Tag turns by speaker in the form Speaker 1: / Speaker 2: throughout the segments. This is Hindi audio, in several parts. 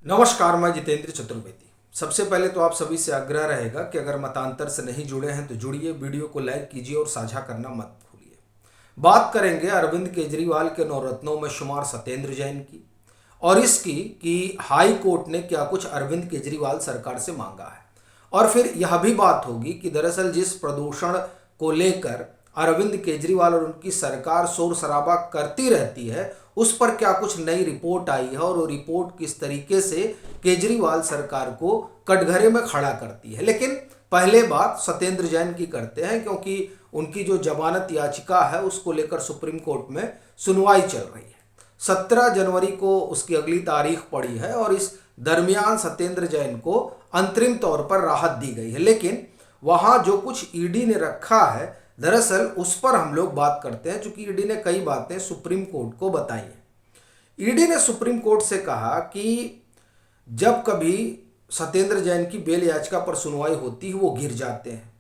Speaker 1: नमस्कार, मैं जितेंद्र चतुर्वेदी। सबसे पहले तो आप सभी से आग्रह रहेगा कि अगर मतांतर से नहीं जुड़े हैं तो जुड़िए, वीडियो को लाइक कीजिए और साझा करना मत भूलिए। बात करेंगे अरविंद केजरीवाल के नवरत्नों में शुमार सत्येंद्र जैन की और इसकी कि हाई कोर्ट ने क्या कुछ अरविंद केजरीवाल सरकार से मांगा है। और फिर यह भी बात होगी कि दरअसल जिस प्रदूषण को लेकर अरविंद केजरीवाल और उनकी सरकार शोर शराबा करती रहती है उस पर क्या कुछ नई रिपोर्ट आई है और वो रिपोर्ट किस तरीके से केजरीवाल सरकार को कटघरे में खड़ा करती है। लेकिन पहले बात सत्येंद्र जैन की करते हैं, क्योंकि उनकी जो जमानत याचिका है उसको लेकर सुप्रीम कोर्ट में सुनवाई चल रही है। 17 जनवरी को उसकी अगली तारीख पड़ी है और इस दरमियान सत्येंद्र जैन को अंतरिम तौर पर राहत दी गई है। लेकिन वहाँ जो कुछ ईडी ने रखा है दरअसल उस पर हम लोग बात करते हैं, क्योंकि ईडी ने कई बातें सुप्रीम कोर्ट को बताई हैं। ईडी ने सुप्रीम कोर्ट से कहा कि जब कभी सत्येंद्र जैन की बेल याचिका पर सुनवाई होती है वो गिर जाते हैं।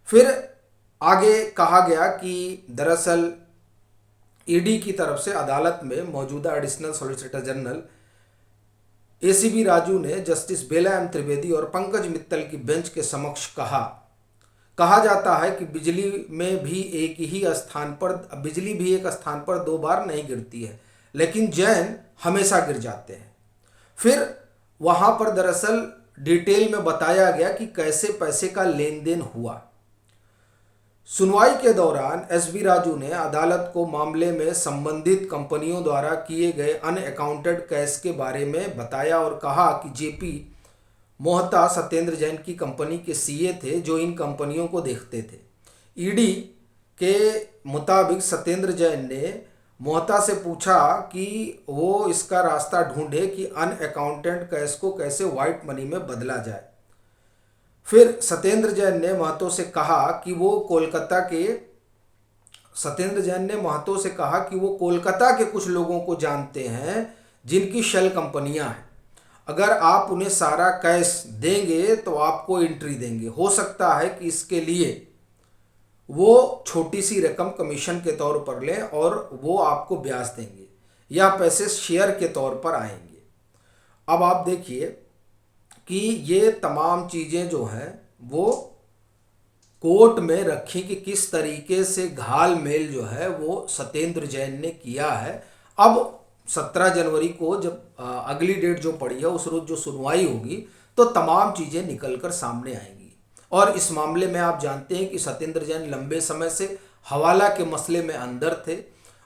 Speaker 1: फिर आगे कहा गया कि दरअसल ईडी की तरफ से अदालत में मौजूदा additional solicitor general ACB Raju ने जस्टिस बेला एम त्रिवेदी और पंकज मित्तल की बेंच के समक्ष कहा जाता है कि बिजली भी एक स्थान पर 2 बार नहीं गिरती है, लेकिन जैन हमेशा गिर जाते हैं। फिर वहाँ पर दरअसल डिटेल में बताया गया कि कैसे पैसे का लेन देन हुआ। सुनवाई के दौरान एसबी राजू ने अदालत को मामले में संबंधित कंपनियों द्वारा किए गए अनअकाउंटेड कैश के बारे में बताया और कहा कि जेपी मोहता सत्येंद्र जैन की कंपनी के सीए थे जो इन कंपनियों को देखते थे। ईडी के मुताबिक सत्येंद्र जैन ने मोहता से पूछा कि वो इसका रास्ता ढूंढे कि अनअकाउंटेड कैश को कैसे व्हाइट मनी में बदला जाए। फिर सत्येंद्र जैन ने महतो से कहा कि वो कोलकाता के कुछ लोगों को जानते हैं जिनकी शेल कंपनियां हैं। अगर आप उन्हें सारा कैश देंगे तो आपको एंट्री देंगे। हो सकता है कि इसके लिए वो छोटी सी रकम कमीशन के तौर पर लें और वो आपको ब्याज देंगे या पैसे शेयर के तौर पर आएंगे। अब आप देखिए कि ये तमाम चीज़ें जो हैं वो कोर्ट में रखी कि किस तरीके से घाल मेल जो है वो सत्येंद्र जैन ने किया है। अब 17 जनवरी को जब अगली डेट जो पड़ी है उस रोज जो सुनवाई होगी तो तमाम चीज़ें निकलकर सामने आएंगी। और इस मामले में आप जानते हैं कि सत्येंद्र जैन लंबे समय से हवाला के मसले में अंदर थे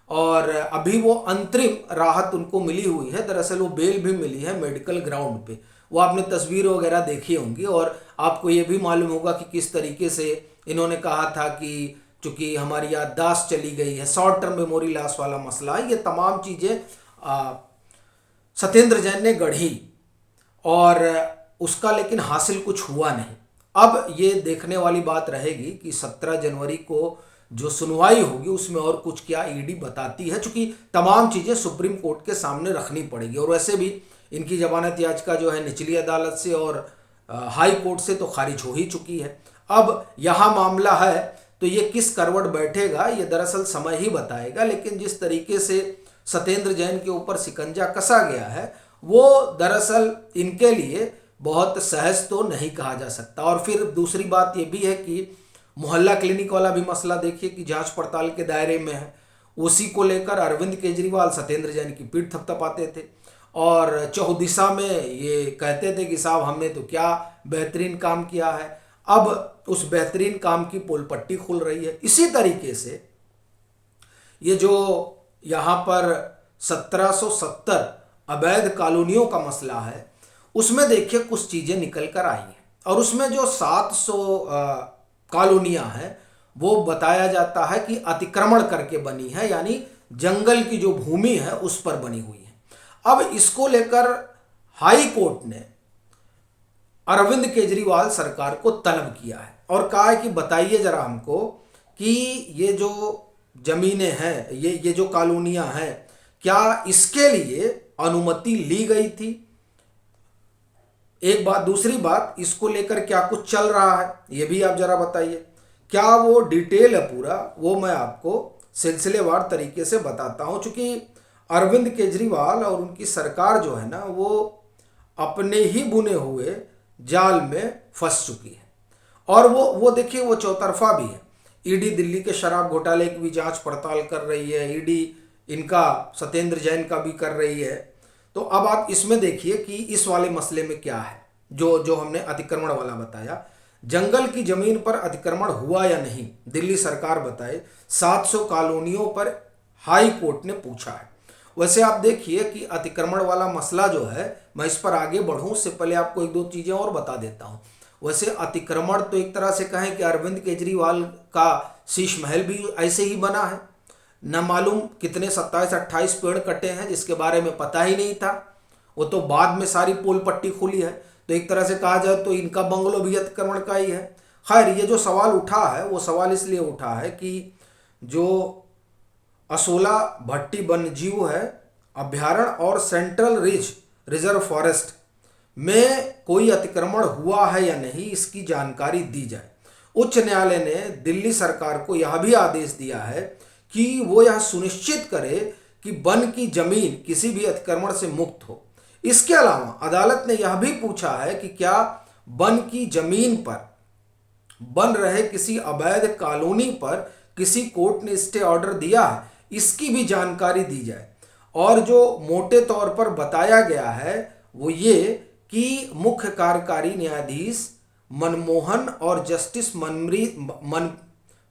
Speaker 1: और अभी वो अंतरिम राहत उनको मिली हुई है। दरअसल वो बेल भी मिली है मेडिकल ग्राउंड पे। वो आपने तस्वीर वगैरह देखी होंगी और आपको ये भी मालूम होगा कि किस तरीके से इन्होंने कहा था कि चूँकि हमारी याददाश्त चली गई है, शॉर्ट टर्म मेमोरी लॉस वाला मसला है। ये तमाम चीज़ें सत्येंद्र जैन ने गढ़ी और उसका लेकिन हासिल कुछ हुआ नहीं। अब ये देखने वाली बात रहेगी कि 17 जनवरी को जो सुनवाई होगी उसमें और कुछ क्या ईडी बताती है, चूंकि तमाम चीज़ें सुप्रीम कोर्ट के सामने रखनी पड़ेगी। और वैसे भी इनकी जमानत याचिका जो है निचली अदालत से और हाई कोर्ट से तो खारिज हो ही चुकी है। अब यहाँ मामला है तो ये किस करवट बैठेगा ये दरअसल समय ही बताएगा। लेकिन जिस तरीके से सत्येंद्र जैन के ऊपर शिकंजा कसा गया है वो दरअसल इनके लिए बहुत सहज तो नहीं कहा जा सकता। और फिर दूसरी बात ये भी है कि मोहल्ला क्लिनिक वाला भी मसला देखिए कि जांच पड़ताल के दायरे में है। उसी को लेकर अरविंद केजरीवाल सत्येंद्र जैन की पीठ थपथपाते थे और चौदिशा में ये कहते थे कि साहब हमने तो क्या बेहतरीन काम किया है। अब उस बेहतरीन काम की पोलपट्टी खुल रही है। इसी तरीके से ये जो यहाँ पर 1770 अवैध कॉलोनियों का मसला है उसमें देखिए कुछ चीज़ें निकल कर आई हैं और उसमें जो 700 कॉलोनियाँ हैं वो बताया जाता है कि अतिक्रमण करके बनी है, यानी जंगल की जो भूमि है उस पर बनी हुई है। अब इसको लेकर हाई कोर्ट ने अरविंद केजरीवाल सरकार को तलब किया है और कहा है कि बताइए जरा हमको कि ये जो जमीनें हैं, ये जो कॉलोनियां हैं, क्या इसके लिए अनुमति ली गई थी? एक बात। दूसरी बात, इसको लेकर क्या कुछ चल रहा है ये भी आप जरा बताइए। क्या वो डिटेल है पूरा, वो मैं आपको सिलसिलेवार तरीके से बताता हूं। चूंकि अरविंद केजरीवाल और उनकी सरकार जो है ना वो अपने ही बुने हुए जाल में फंस चुकी है। और वो देखिए वो चौतरफा भी है। ईडी दिल्ली के शराब घोटाले की भी जांच पड़ताल कर रही है, ईडी इनका सत्येंद्र जैन का भी कर रही है। तो अब आप इसमें देखिए कि इस वाले मसले में क्या है, जो जो हमने अतिक्रमण वाला बताया। जंगल की जमीन पर अतिक्रमण हुआ या नहीं, दिल्ली सरकार बताए। 700 कॉलोनियों पर हाई कोर्ट ने पूछा है। वैसे आप देखिए कि अतिक्रमण वाला मसला जो है, मैं इस पर आगे बढ़ूं उससे पहले आपको एक दो चीजें और बता देता हूं। वैसे अतिक्रमण तो एक तरह से कहें कि अरविंद केजरीवाल का शीश महल भी ऐसे ही बना है। न मालूम कितने 27-28 पेड़ कटे हैं जिसके बारे में पता ही नहीं था, वो तो बाद में सारी पोल पट्टी खुली है। तो एक तरह से कहा जाए तो इनका बंगलो भी अतिक्रमण का ही है। खैर, ये जो सवाल उठा है वो सवाल इसलिए उठा है कि जो असोला भट्टी वन्यजीव है अभ्यारण्य और सेंट्रल रिज रिजर्व फॉरेस्ट में कोई अतिक्रमण हुआ है या नहीं, इसकी जानकारी दी जाए। उच्च न्यायालय ने दिल्ली सरकार को यह भी आदेश दिया है कि वो यह सुनिश्चित करे कि वन की जमीन किसी भी अतिक्रमण से मुक्त हो। इसके अलावा अदालत ने यह भी पूछा है कि क्या वन की जमीन पर बन रहे किसी अवैध कॉलोनी पर किसी कोर्ट ने स्टे ऑर्डर दिया है, इसकी भी जानकारी दी जाए। और जो मोटे तौर पर बताया गया है वो ये कि मुख्य कार्यकारी न्यायाधीश मनमोहन और जस्टिस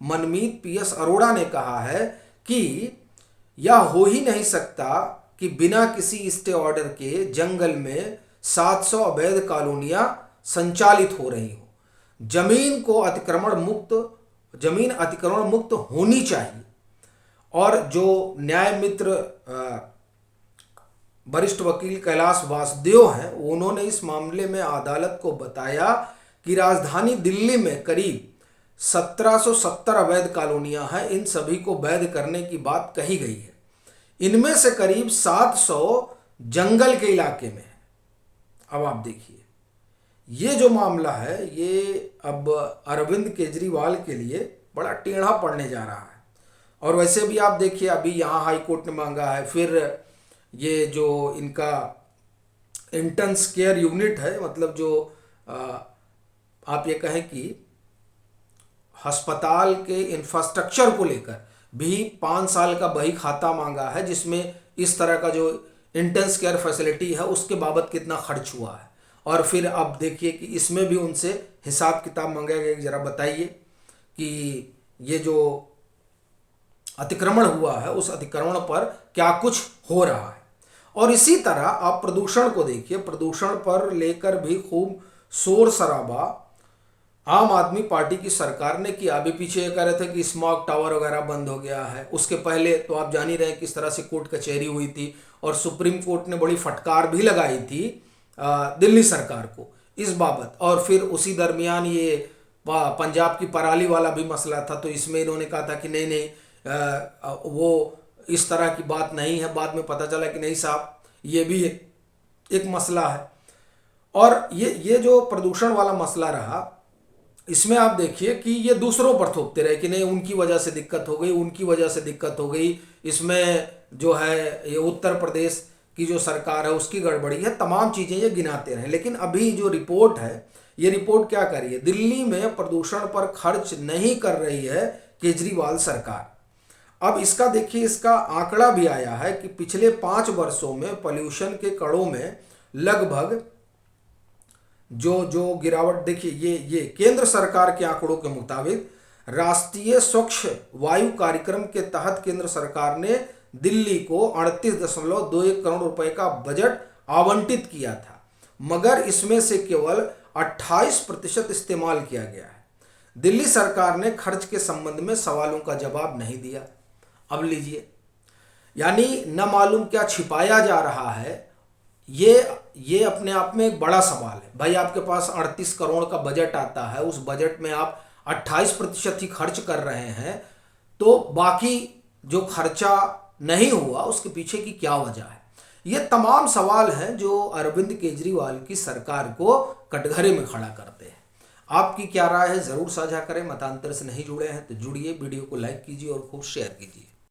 Speaker 1: मनमीत पीएस अरोड़ा ने कहा है कि यह हो ही नहीं सकता कि बिना किसी स्टे ऑर्डर के जंगल में 700 अवैध कॉलोनियां संचालित हो रही हो। जमीन अतिक्रमण मुक्त होनी चाहिए। और जो न्याय मित्र वरिष्ठ वकील कैलाश वासुदेव हैं, उन्होंने इस मामले में अदालत को बताया कि राजधानी दिल्ली में करीब 1770 अवैध कॉलोनियां हैं। इन सभी को वैध करने की बात कही गई है। इनमें से करीब 700 जंगल के इलाके में है। अब आप देखिए, ये जो मामला है ये अब अरविंद केजरीवाल के लिए बड़ा टेढ़ा पड़ने जा रहा है। और वैसे भी आप देखिए, अभी यहाँ हाई कोर्ट ने मांगा है, फिर ये जो इनका इंटेंस केयर यूनिट है, मतलब जो आप ये कहें कि अस्पताल के इंफ्रास्ट्रक्चर को लेकर भी 5 साल का बही खाता मांगा है, जिसमें इस तरह का जो इंटेंस केयर फैसिलिटी है उसके बाबत कितना खर्च हुआ है। और फिर अब देखिए कि इसमें भी उनसे हिसाब किताब मांगा गया। जरा बताइए कि ये जो अतिक्रमण हुआ है उस अतिक्रमण पर क्या कुछ हो रहा है। और इसी तरह आप प्रदूषण को देखिए, प्रदूषण पर लेकर भी खूब शोर शराबा आम आदमी पार्टी की सरकार ने किया। अभी पीछे ये कह रहे थे कि स्मॉग टावर वगैरह बंद हो गया है। उसके पहले तो आप जान ही रहे हैं किस तरह से कोर्ट कचहरी हुई थी और सुप्रीम कोर्ट ने बड़ी फटकार भी लगाई थी दिल्ली सरकार को इस बाबत। और फिर उसी दरमियान ये पंजाब की पराली वाला भी मसला था, तो इसमें इन्होंने कहा था कि नहीं वो इस तरह की बात नहीं है। बाद में पता चला कि नहीं साहब, ये भी एक मसला है। और ये जो प्रदूषण वाला मसला रहा, इसमें आप देखिए कि ये दूसरों पर थोपते रहे कि नहीं उनकी वजह से दिक्कत हो गई, उनकी वजह से दिक्कत हो गई, इसमें जो है ये उत्तर प्रदेश की जो सरकार है उसकी गड़बड़ी है, तमाम चीज़ें ये गिनाते रहे। लेकिन अभी जो रिपोर्ट है, ये रिपोर्ट क्या कर रही है, दिल्ली में प्रदूषण पर खर्च नहीं कर रही है केजरीवाल सरकार। अब इसका देखिए, इसका आंकड़ा भी आया है कि पिछले 5 वर्षों में पॉल्यूशन के कड़ों में लगभग जो गिरावट देखिए, ये केंद्र सरकार के आंकड़ों के मुताबिक राष्ट्रीय स्वच्छ वायु कार्यक्रम के तहत केंद्र सरकार ने दिल्ली को 38.21 करोड़ रुपए का बजट आवंटित किया था, मगर इसमें से केवल 28% इस्तेमाल किया गया है। दिल्ली सरकार ने खर्च के संबंध में सवालों का जवाब नहीं दिया। अब लीजिए, यानी न मालूम क्या छिपाया जा रहा है। ये अपने आप में एक बड़ा सवाल है। भाई, आपके पास 38 करोड़ का बजट आता है, उस बजट में आप 28% ही खर्च कर रहे हैं, तो बाकी जो खर्चा नहीं हुआ उसके पीछे की क्या वजह है? ये तमाम सवाल हैं जो अरविंद केजरीवाल की सरकार को कटघरे में खड़ा करते हैं। आपकी क्या राय है, ज़रूर साझा करें। मतांतर से नहीं जुड़े हैं तो जुड़िए, वीडियो को लाइक कीजिए और खूब शेयर कीजिए।